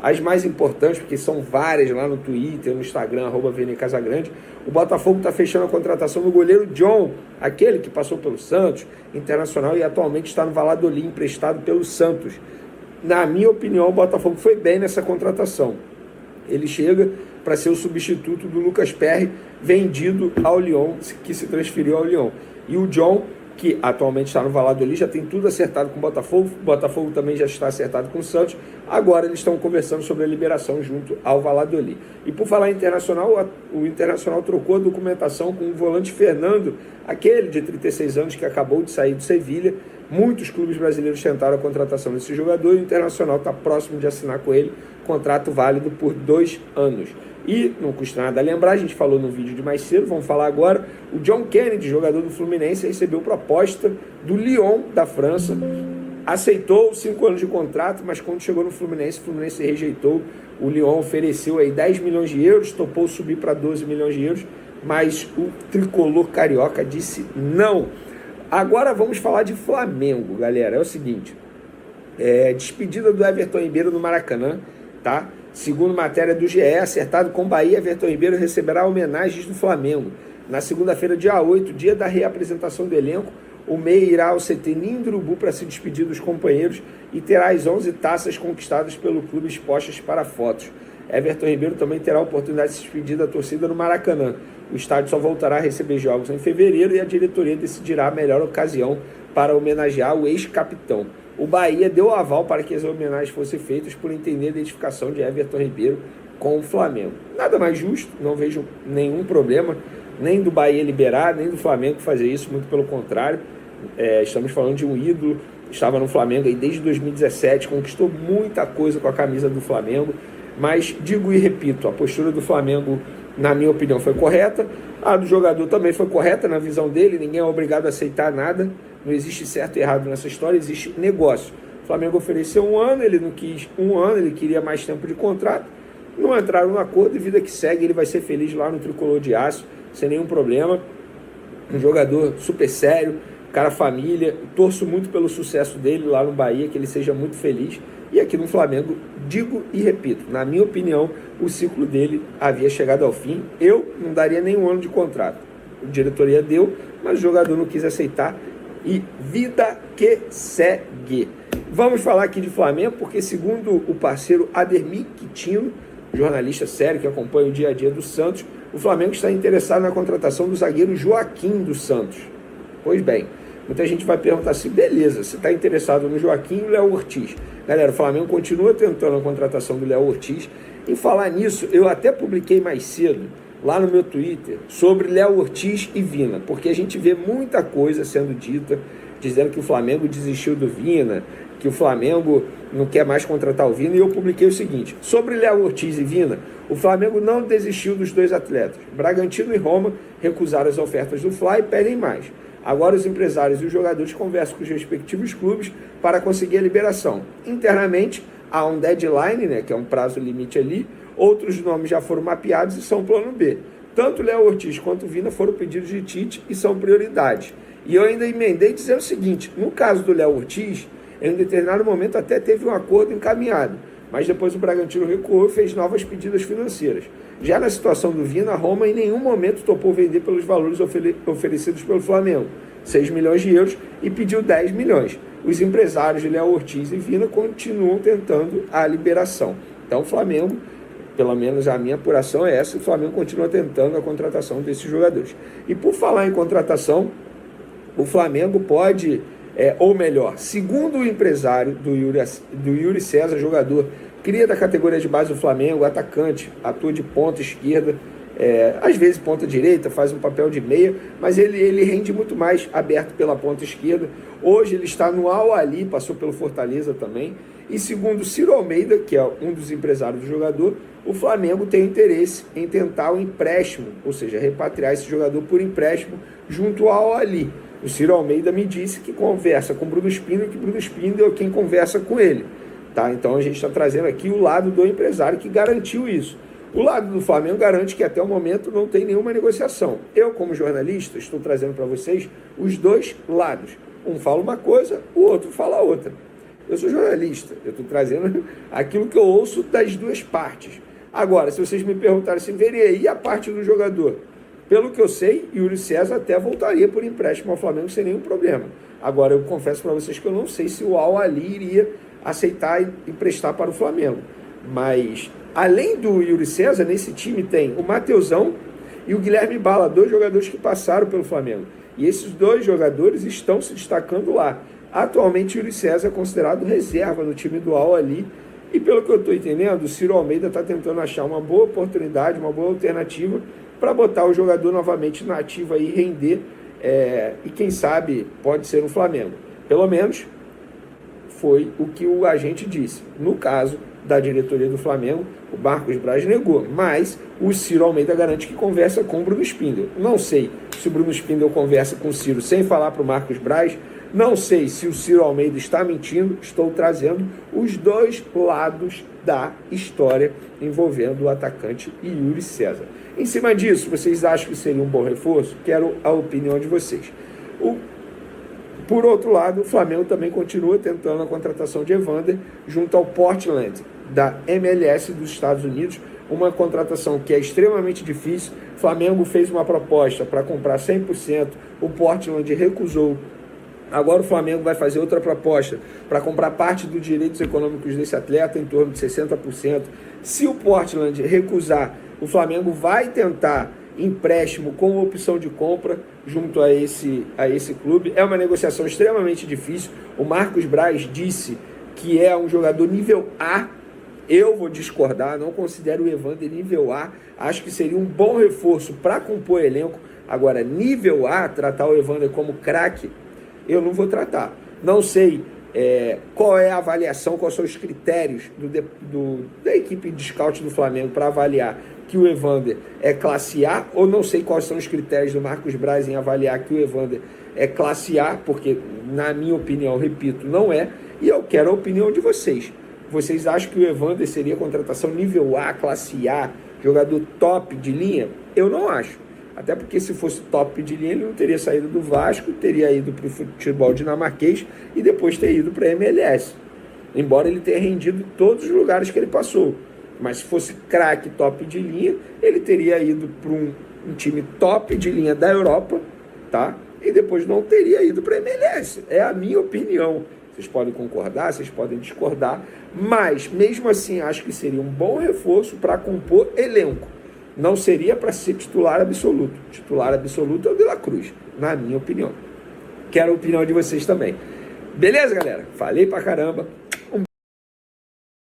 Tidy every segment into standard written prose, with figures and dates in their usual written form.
As mais importantes, porque são várias lá no Twitter, no Instagram, @VNCasagrande. O Botafogo está fechando a contratação do goleiro John, aquele que passou pelo Santos, Internacional, e atualmente está no Valladolid, emprestado pelo Santos. Na minha opinião, o Botafogo foi bem nessa contratação. Ele chega para ser o substituto do Lucas Perry, vendido ao Lyon, que se transferiu ao Lyon. E o John, que atualmente está no Valladolid, já tem tudo acertado com o Botafogo também já está acertado com o Santos, agora eles estão conversando sobre a liberação junto ao Valladolid. E por falar em Internacional, o Internacional trocou a documentação com o volante Fernando, aquele de 36 anos que acabou de sair do Sevilha. Muitos clubes brasileiros tentaram a contratação desse jogador e o Internacional está próximo de assinar com ele contrato válido por 2 anos. E não custa nada lembrar, a gente falou no vídeo de mais cedo, vamos falar agora, o John Kennedy, jogador do Fluminense, recebeu proposta do Lyon, da França, aceitou 5 anos de contrato, mas quando chegou no Fluminense, o Fluminense rejeitou. O Lyon ofereceu aí 10 milhões de euros, topou subir para 12 milhões de euros, mas o tricolor carioca disse não. Agora vamos falar de Flamengo, galera. É o seguinte, despedida do Everton Ribeiro no Maracanã, tá? Segundo matéria do GE, acertado com Bahia, Everton Ribeiro receberá homenagens do Flamengo. Na segunda-feira, dia 8, dia da reapresentação do elenco, o meia irá ao CT Ninho do Urubu para se despedir dos companheiros e terá as 11 taças conquistadas pelo clube expostas para fotos. Everton Ribeiro também terá a oportunidade de se despedir da torcida no Maracanã. O estádio só voltará a receber jogos em fevereiro e a diretoria decidirá a melhor ocasião para homenagear o ex-capitão. O Bahia deu aval para que as homenagens fossem feitas por entender a identificação de Everton Ribeiro com o Flamengo. Nada mais justo, não vejo nenhum problema, nem do Bahia liberar, nem do Flamengo fazer isso, muito pelo contrário. Estamos falando de um ídolo, estava no Flamengo aí desde 2017, conquistou muita coisa com a camisa do Flamengo, mas digo e repito, a postura do Flamengo, na minha opinião, foi correta, a do jogador também foi correta na visão dele, ninguém é obrigado a aceitar nada, não existe certo e errado nessa história, existe negócio. O Flamengo ofereceu 1 ano, ele não quis 1 ano, ele queria mais tempo de contrato, não entraram no acordo e vida que segue, ele vai ser feliz lá no Tricolor de Aço, sem nenhum problema. Um jogador super sério, cara família, torço muito pelo sucesso dele lá no Bahia, que ele seja muito feliz. E aqui no Flamengo, digo e repito, na minha opinião, o ciclo dele havia chegado ao fim. Eu não daria nem 1 ano de contrato. A diretoria deu, mas o jogador não quis aceitar. E vida que segue. Vamos falar aqui de Flamengo, porque segundo o parceiro Ademir Quintino, jornalista sério que acompanha o dia a dia do Santos, o Flamengo está interessado na contratação do zagueiro Joaquim dos Santos. Pois bem, muita gente vai perguntar assim, beleza, você está interessado no Joaquim e o Léo Ortiz. Galera, o Flamengo continua tentando a contratação do Léo Ortiz. Em falar nisso, eu até publiquei mais cedo, lá no meu Twitter, sobre Léo Ortiz e Vina, porque a gente vê muita coisa sendo dita, dizendo que o Flamengo desistiu do Vina, que o Flamengo não quer mais contratar o Vina, e eu publiquei o seguinte, sobre Léo Ortiz e Vina, o Flamengo não desistiu dos 2 atletas. Bragantino e Roma recusaram as ofertas do Fly e pedem mais. Agora os empresários e os jogadores conversam com os respectivos clubes para conseguir a liberação. Internamente, há um deadline, né, que é um prazo limite ali, outros nomes já foram mapeados e são plano B. Tanto Léo Ortiz quanto Vina foram pedidos de Tite e são prioridades. E eu ainda emendei dizendo o seguinte, no caso do Léo Ortiz, em um determinado momento até teve um acordo encaminhado, mas depois o Bragantino recuou e fez novas pedidas financeiras. Já na situação do Vina, a Roma em nenhum momento topou vender pelos valores oferecidos pelo Flamengo, 6 milhões de euros, e pediu 10 milhões. Os empresários de Léo Ortiz e Vina continuam tentando a liberação. Então o Flamengo, pelo menos a minha apuração é essa, o Flamengo continua tentando a contratação desses jogadores. E por falar em contratação, o Flamengo pode, ou melhor, segundo o empresário do Yuri César, jogador, cria da categoria de base do Flamengo, atacante, atua de ponta esquerda, às vezes ponta direita, faz um papel de meia, mas ele rende muito mais aberto pela ponta esquerda. Hoje ele está no Al-Ahly, passou pelo Fortaleza também, e segundo Ciro Almeida, que é um dos empresários do jogador, o Flamengo tem interesse em tentar o empréstimo, ou seja, repatriar esse jogador por empréstimo junto ao Al-Ahly. O Ciro Almeida me disse que conversa com o Bruno Spindler e que o Bruno Spindler é quem conversa com ele. Tá? Então a gente está trazendo aqui o lado do empresário que garantiu isso. O lado do Flamengo garante que até o momento não tem nenhuma negociação. Eu, como jornalista, estou trazendo para vocês os 2 lados. Um fala uma coisa, o outro fala outra. Eu sou jornalista, eu estou trazendo aquilo que eu ouço das duas partes. Agora, se vocês me perguntarem assim, veria e a parte do jogador? Pelo que eu sei, Yuri César até voltaria por empréstimo ao Flamengo sem nenhum problema. Agora, eu confesso para vocês que eu não sei se o Al-Ahly iria aceitar e emprestar para o Flamengo. Mas, além do Yuri César, nesse time tem o Mateusão e o Guilherme Bala, 2 jogadores que passaram pelo Flamengo. E esses 2 jogadores estão se destacando lá. Atualmente, o Yuri César é considerado reserva no time do Al-Ahly. E pelo que eu estou entendendo, o Ciro Almeida está tentando achar uma boa oportunidade, uma boa alternativa para botar o jogador novamente na ativa e render. E quem sabe pode ser no Flamengo. Pelo menos foi o que o agente disse. No caso da diretoria do Flamengo, o Marcos Braz negou, mas o Ciro Almeida garante que conversa com o Bruno Spindel. Não sei se o Bruno Spindel conversa com o Ciro sem falar para o Marcos Braz, não sei se o Ciro Almeida está mentindo, estou trazendo os 2 lados da história envolvendo o atacante Yuri César. Em cima disso, vocês acham que seria um bom reforço? Quero a opinião de vocês. Por outro lado, o Flamengo também continua tentando a contratação de Evander junto ao Portland, da MLS dos Estados Unidos, uma contratação que é extremamente difícil. O Flamengo fez uma proposta para comprar 100%, o Portland recusou. Agora o Flamengo vai fazer outra proposta para comprar parte dos direitos econômicos desse atleta, em torno de 60%. Se o Portland recusar, o Flamengo vai tentar empréstimo com opção de compra junto a esse clube. É uma negociação extremamente difícil. O Marcos Braz disse que é um jogador nível A. Eu vou discordar, não considero o Evander nível A. Acho que seria um bom reforço para compor elenco. Agora, nível A, tratar o Evander como craque, eu não vou tratar. Não sei qual é a avaliação, quais são os critérios da equipe de scout do Flamengo para avaliar que o Evander é classe A, ou não sei quais são os critérios do Marcos Braz em avaliar que o Evander é classe A, porque, na minha opinião, repito, não é, e eu quero a opinião de vocês. Vocês acham que o Evander seria contratação nível A, classe A, jogador top de linha? Eu não acho. Até porque se fosse top de linha, ele não teria saído do Vasco, teria ido para o futebol dinamarquês e depois ter ido para a MLS. Embora ele tenha rendido em todos os lugares que ele passou. Mas se fosse craque top de linha, ele teria ido para um time top de linha da Europa, tá? E depois não teria ido para a MLS. É a minha opinião. Vocês podem concordar, vocês podem discordar, mas mesmo assim acho que seria um bom reforço para compor elenco. Não seria para ser titular absoluto. Titular absoluto é o De La Cruz, na minha opinião. Quero a opinião de vocês também. Beleza, galera? Falei pra caramba.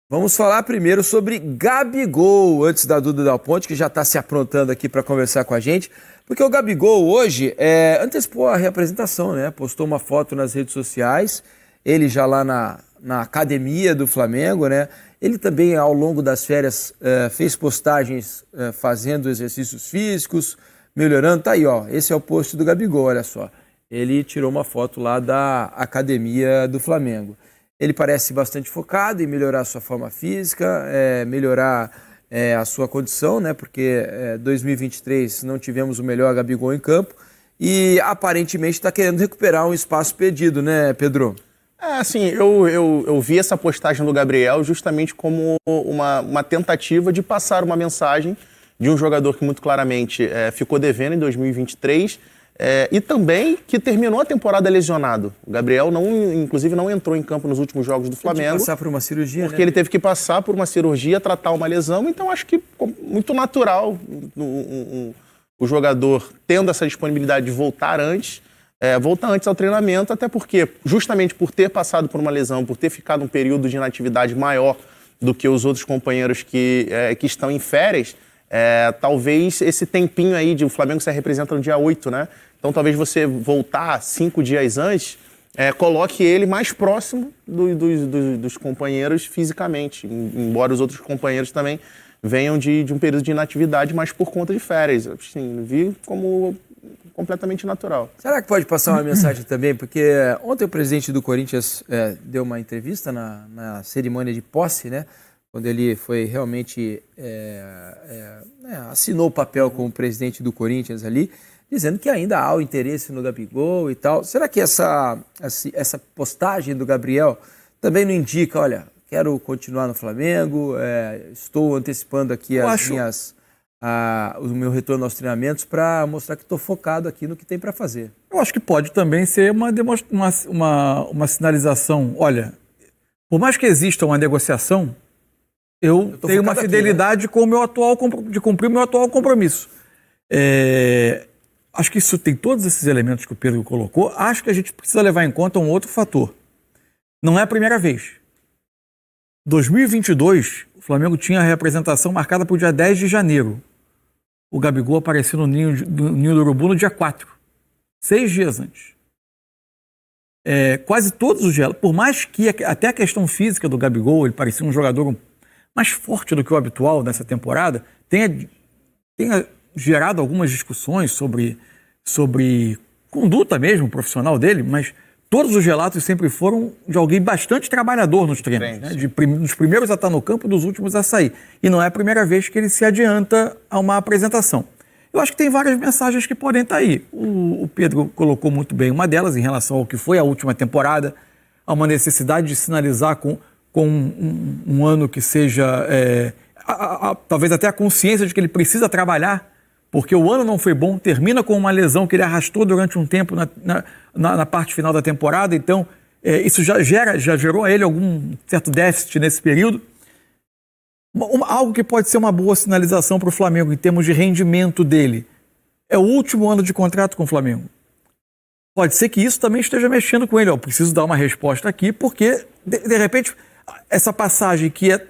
Vamos falar primeiro sobre Gabigol, antes da Duda Dal Ponte, que já está se aprontando aqui para conversar com a gente, porque o Gabigol hoje antecipou a reapresentação, né? Postou uma foto nas redes sociais, ele já lá na academia do Flamengo, né? Ele também, ao longo das férias, fez postagens fazendo exercícios físicos, melhorando. Tá aí, ó, esse é o post do Gabigol, olha só. Ele tirou uma foto lá da academia do Flamengo. Ele parece bastante focado em melhorar a sua forma física, melhorar a sua condição, né? Porque 2023 não tivemos o melhor Gabigol em campo e aparentemente está querendo recuperar um espaço perdido, né, Pedro? Assim, eu vi essa postagem do Gabriel justamente como uma tentativa de passar uma mensagem de um jogador que muito claramente ficou devendo em 2023 e também que terminou a temporada lesionado. O Gabriel, inclusive, não entrou em campo nos últimos jogos do Flamengo. Teve que passar por uma cirurgia, porque ele teve que passar por uma cirurgia, tratar uma lesão, então acho que muito natural o jogador tendo essa disponibilidade de voltar antes ao treinamento, até porque, justamente por ter passado por uma lesão, por ter ficado um período de inatividade maior do que os outros companheiros que estão em férias, talvez esse tempinho aí o Flamengo se representa no dia 8, né? Então talvez você voltar 5 dias antes, coloque ele mais próximo dos companheiros fisicamente, embora os outros companheiros também venham de um período de inatividade, mas por conta de férias. Assim, vi como completamente natural. Será que pode passar uma mensagem também? Porque ontem o presidente do Corinthians deu uma entrevista na cerimônia de posse, né? Quando ele foi realmente assinou o papel como presidente do Corinthians ali, dizendo que ainda há o interesse no Gabigol e tal. Será que essa postagem do Gabriel também não indica, olha, quero continuar no Flamengo, estou antecipando aqui o meu retorno aos treinamentos para mostrar que estou focado aqui no que tem para fazer. Eu acho que pode também ser uma sinalização. Olha, por mais que exista uma negociação, eu tenho uma fidelidade aqui, né? De cumprir o meu atual compromisso. Acho que isso tem todos esses elementos que o Pedro colocou. Acho que a gente precisa levar em conta um outro fator. Não é a primeira vez. 2022, o Flamengo tinha a representação marcada para o dia 10 de janeiro. O Gabigol apareceu no Ninho do Urubu no dia 4. 6 dias antes. Quase todos os dias, por mais que até a questão física do Gabigol, ele parecia um jogador mais forte do que o habitual nessa temporada, tenha gerado algumas discussões sobre conduta mesmo profissional dele, mas todos os relatos sempre foram de alguém bastante trabalhador nos treinos, né? Dos primeiros a estar no campo, dos últimos a sair. E não é a primeira vez que ele se adianta a uma apresentação. Eu acho que tem várias mensagens que podem estar aí. O Pedro colocou muito bem uma delas em relação ao que foi a última temporada, a uma necessidade de sinalizar com um ano que seja... talvez até a consciência de que ele precisa trabalhar, porque o ano não foi bom, termina com uma lesão que ele arrastou durante um tempo na parte final da temporada, então isso já gerou a ele algum certo déficit nesse período. Algo que pode ser uma boa sinalização para o Flamengo em termos de rendimento dele. É o último ano de contrato com o Flamengo. Pode ser que isso também esteja mexendo com ele. Eu preciso dar uma resposta aqui, porque, de repente, essa passagem que é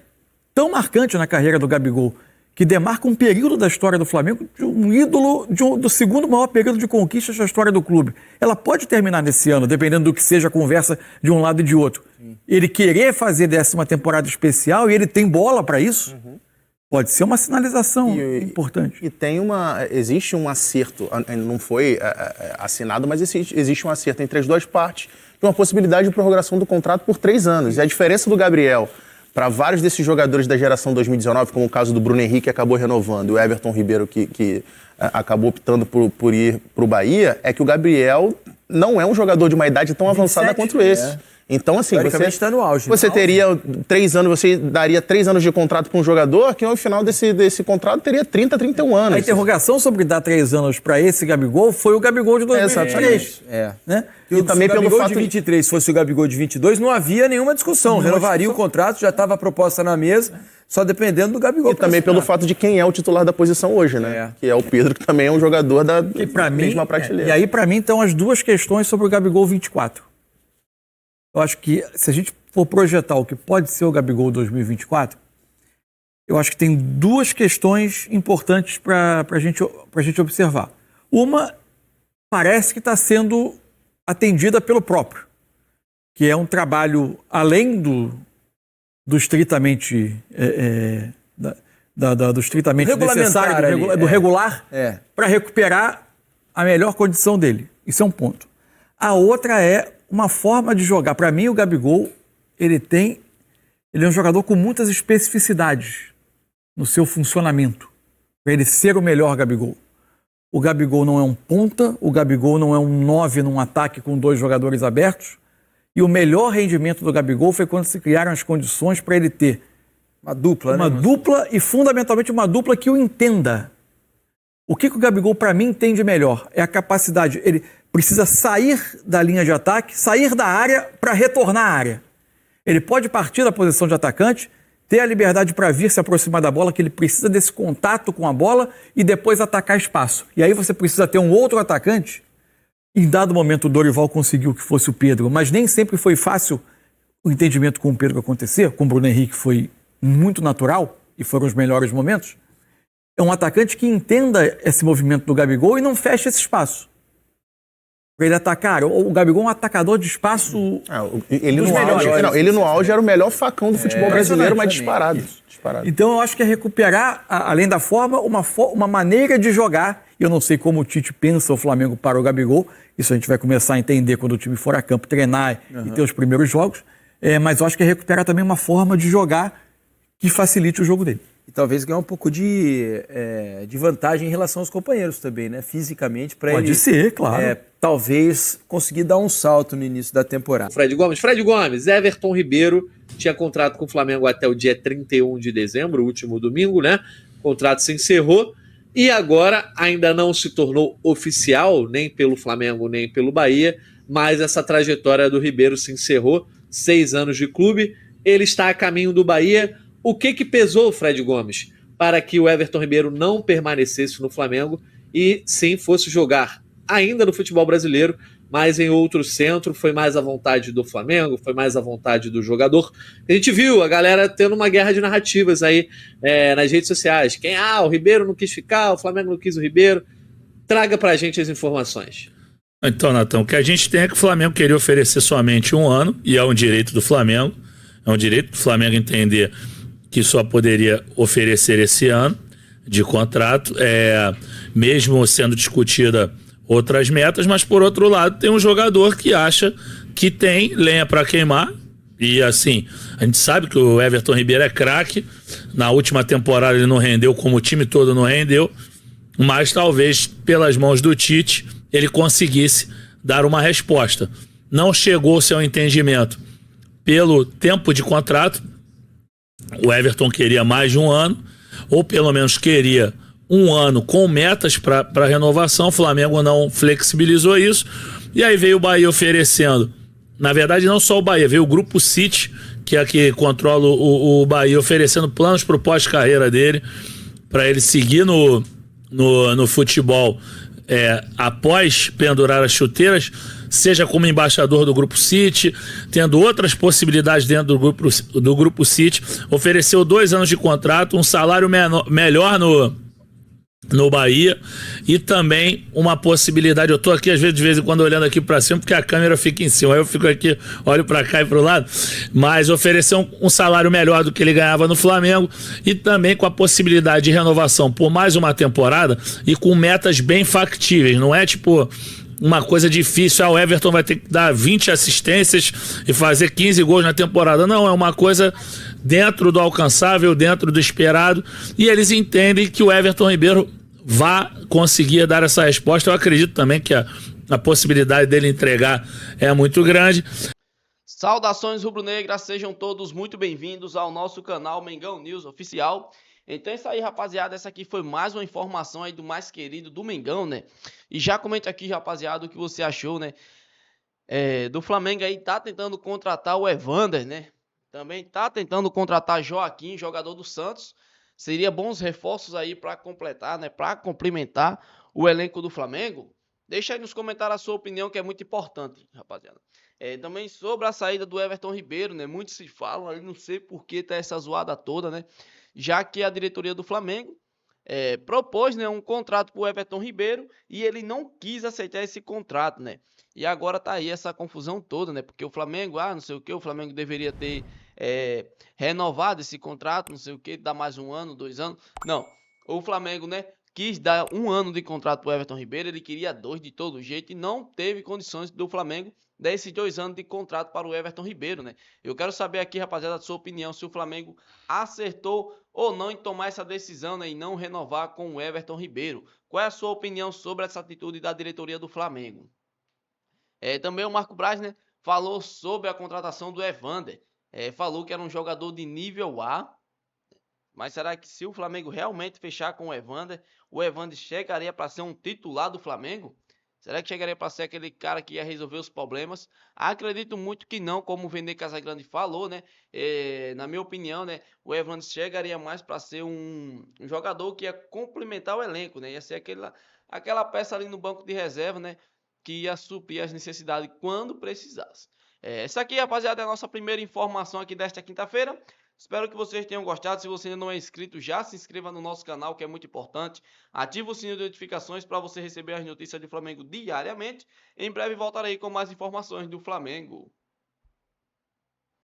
tão marcante na carreira do Gabigol, que demarca um período da história do Flamengo, de um ídolo do segundo maior período de conquistas da história do clube. Ela pode terminar nesse ano, dependendo do que seja a conversa de um lado e de outro. Sim. Ele querer fazer dessa uma temporada especial, e ele tem bola para isso, pode ser uma sinalização importante. E existe um acerto, não foi assinado, mas existe um acerto entre as duas partes, de uma possibilidade de prorrogação do contrato por 3 anos. E a diferença do Gabriel para vários desses jogadores da geração 2019, como o caso do Bruno Henrique, que acabou renovando, e o Everton Ribeiro, que acabou optando por ir para o Bahia, é que o Gabriel não é um jogador de uma idade tão avançada quanto esse. Então, assim, você está no auge. Você teria 3 anos, você daria 3 anos de contrato para um jogador que ao final desse contrato teria 30, 31 anos. A interrogação sobre dar 3 anos para esse Gabigol foi o Gabigol de 2023. Né? E também pelo fato de 23, se fosse o Gabigol de 22, não havia nenhuma discussão. Renovaria o contrato, já estava a proposta na mesa, só dependendo do Gabigol. E também pelo fato de quem é o titular da posição hoje, né? Que é o Pedro, que também é um jogador da mesma prateleira. E aí, para mim, estão as duas questões sobre o Gabigol 24. Eu acho que, se a gente for projetar o que pode ser o Gabigol 2024, eu acho que tem 2 questões importantes para a gente observar. Uma parece que está sendo atendida pelo próprio, que é um trabalho além do estritamente do estritamente necessário, do regular, para recuperar a melhor condição dele. Isso é um ponto. A outra é uma forma de jogar. Para mim, o Gabigol, ele é um jogador com muitas especificidades no seu funcionamento, para ele ser o melhor Gabigol. O Gabigol não é um ponta, o Gabigol não é um 9 num ataque com 2 jogadores abertos, e o melhor rendimento do Gabigol foi quando se criaram as condições para ele ter uma dupla e, fundamentalmente, uma dupla que o entenda. O que o Gabigol, para mim, tem de melhor? É a capacidade. Ele precisa sair da linha de ataque, sair da área para retornar à área. Ele pode partir da posição de atacante, ter a liberdade para vir se aproximar da bola, que ele precisa desse contato com a bola e depois atacar espaço. E aí você precisa ter um outro atacante. Em dado momento o Dorival conseguiu que fosse o Pedro, mas nem sempre foi fácil o entendimento com o Pedro acontecer. Com o Bruno Henrique foi muito natural e foram os melhores momentos. É um atacante que entenda esse movimento do Gabigol e não feche esse espaço. Para ele atacar. O Gabigol é um atacador de espaço. Ele no auge era o melhor facão do futebol brasileiro, mas disparado. Então eu acho que é recuperar, além da forma, uma maneira de jogar. Eu não sei como o Tite pensa o Flamengo para o Gabigol. Isso a gente vai começar a entender quando o time for a campo, treinar e ter os primeiros jogos. Mas eu acho que é recuperar também uma forma de jogar que facilite o jogo dele. e talvez ganhar um pouco de vantagem em relação aos companheiros também, né? Fisicamente, para ele... Pode ser, claro. Talvez conseguir dar um salto no início da temporada. Fred Gomes, Everton Ribeiro tinha contrato com o Flamengo até o dia 31 de dezembro, o último domingo, né? O contrato se encerrou e agora ainda não se tornou oficial, nem pelo Flamengo, nem pelo Bahia, mas essa trajetória do Ribeiro se encerrou, 6 anos de clube, ele está a caminho do Bahia. O que pesou, Fred Gomes, para que o Everton Ribeiro não permanecesse no Flamengo e sim fosse jogar ainda no futebol brasileiro, mas em outro centro? Foi mais à vontade do Flamengo, foi mais à vontade do jogador? A gente viu a galera tendo uma guerra de narrativas aí nas redes sociais. O Ribeiro não quis ficar, o Flamengo não quis o Ribeiro. Traga pra gente as informações. Então, Natão, o que a gente tem é que o Flamengo queria oferecer somente 1 ano, e é um direito do Flamengo. É um direito do Flamengo entender que só poderia oferecer esse ano de contrato, mesmo sendo discutida outras metas, mas por outro lado tem um jogador que acha que tem lenha para queimar, e assim, a gente sabe que o Everton Ribeiro é craque. Na última temporada ele não rendeu como o time todo não rendeu, mas talvez pelas mãos do Tite ele conseguisse dar uma resposta. Não chegou-se ao entendimento pelo tempo de contrato. O Everton queria mais de 1 ano, ou pelo menos queria 1 ano com metas para renovação. O Flamengo não flexibilizou isso, e aí veio o Bahia oferecendo, na verdade não só o Bahia, veio o Grupo City, que é que controla o Bahia, oferecendo planos para o pós-carreira dele, para ele seguir no futebol após pendurar as chuteiras, seja como embaixador do Grupo City, tendo outras possibilidades dentro do Grupo City. Ofereceu 2 anos de contrato, um salário melhor no Bahia, e também uma possibilidade. Eu tô aqui às vezes, de vez em quando, olhando aqui para cima porque a câmera fica em cima, aí eu fico aqui, olho para cá e pro lado, mas ofereceu um salário melhor do que ele ganhava no Flamengo, e também com a possibilidade de renovação por mais uma temporada e com metas bem factíveis. Não é tipo uma coisa difícil, o Everton vai ter que dar 20 assistências e fazer 15 gols na temporada. Não, é uma coisa dentro do alcançável, dentro do esperado, e eles entendem que o Everton Ribeiro vai conseguir dar essa resposta. Eu acredito também que a possibilidade dele entregar é muito grande. Saudações rubro-negras, sejam todos muito bem-vindos ao nosso canal Mengão News Oficial. Então é isso aí, rapaziada, essa aqui foi mais uma informação aí do mais querido do Mengão, né? E já comente aqui, rapaziada, o que você achou, né? Do Flamengo aí, tá tentando contratar o Evander, né? Também tá tentando contratar Joaquim, jogador do Santos. Seria bons reforços aí para completar, né? Para complementar o elenco do Flamengo. Deixa aí nos comentários a sua opinião, que é muito importante, rapaziada. Também sobre a saída do Everton Ribeiro, né? Muitos se falam aí, não sei por que tá essa zoada toda, né? Já que a diretoria do Flamengo propôs, né, um contrato para o Everton Ribeiro e ele não quis aceitar esse contrato, né? E agora tá aí essa confusão toda, né? Porque o Flamengo, não sei o que, o Flamengo deveria ter renovado esse contrato, não sei o que, dar mais 1 ano, 2 anos. Não, o Flamengo, né, quis dar 1 ano de contrato para o Everton Ribeiro, ele queria 2 de todo jeito e não teve condições do Flamengo dar esses 2 anos de contrato para o Everton Ribeiro, né? Eu quero saber aqui, rapaziada, a sua opinião, se o Flamengo acertou ou não em tomar essa decisão, né, e não renovar com o Everton Ribeiro. Qual é a sua opinião sobre essa atitude da diretoria do Flamengo? Também o Marco Braz, né, falou sobre a contratação do Evander. Falou que era um jogador de nível A. Mas será que se o Flamengo realmente fechar com o Evander chegaria para ser um titular do Flamengo? Será que chegaria para ser aquele cara que ia resolver os problemas? Acredito muito que não, como o Vene Casagrande falou, né? Na minha opinião, né, o Evander chegaria mais para ser um jogador que ia complementar o elenco, né? Ia ser aquela peça ali no banco de reserva, né, que ia suprir as necessidades quando precisasse. Essa aqui, rapaziada, é a nossa primeira informação aqui desta quinta-feira. Espero que vocês tenham gostado. Se você ainda não é inscrito, já se inscreva no nosso canal, que é muito importante. Ative o sininho de notificações para você receber as notícias do Flamengo diariamente. Em breve voltarei com mais informações do Flamengo.